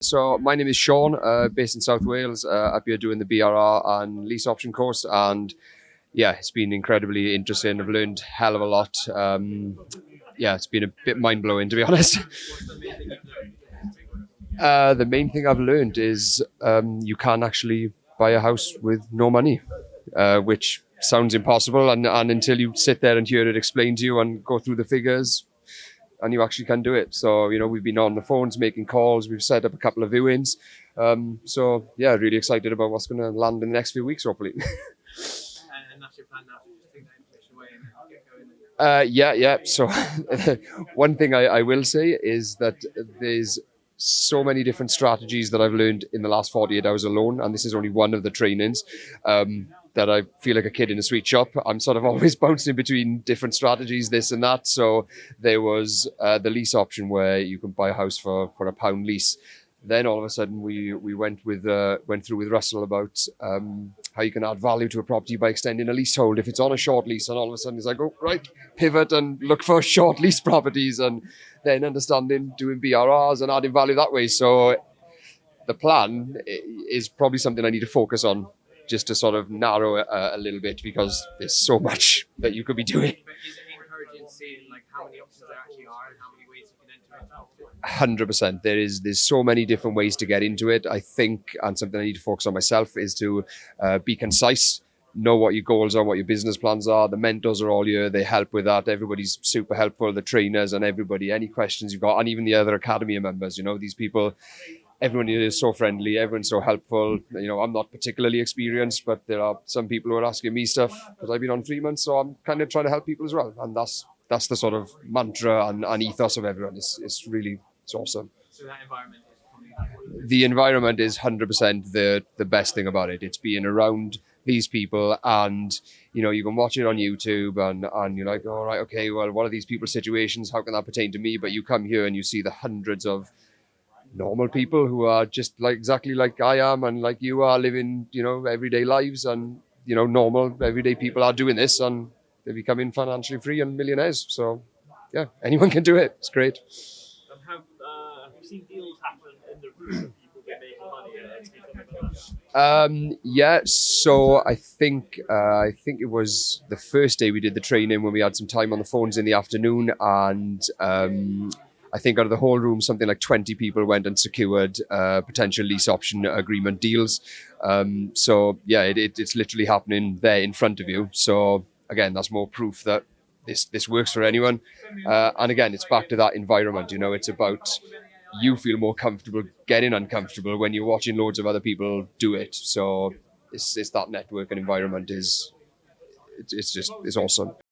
So my name is Shaun, based in South Wales, up here doing the BRR and lease option course, and yeah, it's been incredibly interesting. I've learned a hell of a lot. Yeah, it's been a bit mind blowing, to be honest. The main thing I've learned is you can actually buy a house with no money, which sounds impossible, and until you sit there and hear it explained to you and go through the figures, and you actually can do it. So, we've been on the phones making calls. We've set up a couple of viewings. So, yeah, really excited about what's going to land in the next few weeks, hopefully. And that's your plan now, to just take that information away and get going. Yeah. So, one thing I will say is that there's so many different strategies that I've learned in the last 48 hours alone, and this is only one of the trainings. That I feel like a kid in a sweet shop. I'm sort of always bouncing between different strategies, this and that. So there was the lease option where you can buy a house for £1 lease. Then all of a sudden we went through with Russell about how you can add value to a property by extending a leasehold if it's on a short lease. And all of a sudden it's like, oh, right, pivot and look for short lease properties, and then understanding doing BRRs and adding value that way. So the plan is probably something I need to focus on, just to sort of narrow it a little bit, because there's so much that you could be doing. But is it encouraging seeing like how many options there actually are and how many ways you can enter into it? 100%. There's so many different ways to get into it. I think, and something I need to focus on myself, is to be concise. Know what your goals are, what your business plans are. The mentors are all here. They help with that. Everybody's super helpful. The trainers and everybody, any questions you've got, and even the other academy members, these people, everyone here is so friendly. Everyone's so helpful. I'm not particularly experienced, but there are some people who are asking me stuff because I've been on 3 months. So I'm kind of trying to help people as well. And that's the sort of mantra and ethos of everyone. It's awesome. So that environment is probably The environment is 100% the best thing about it. It's being around these people, and you can watch it on YouTube, and you're like, all right, okay, well, what are these people's situations? How can that pertain to me? But you come here and you see the hundreds of normal people who are just exactly like I am and like you are, living everyday lives, and normal everyday people are doing this, and they're becoming financially free and millionaires. So yeah, anyone can do it. It's great. have you seen deals happen in the room of people get making money and people like that? Yeah, so I think it was the first day we did the training when we had some time on the phones in the afternoon, and I think out of the whole room, something like 20 people went and secured potential lease option agreement deals. So yeah, it's literally happening there in front of you. So again, that's more proof that this works for anyone. And again, it's back to that environment. It's about you feel more comfortable getting uncomfortable when you're watching loads of other people do it. So it's that network and environment it's awesome.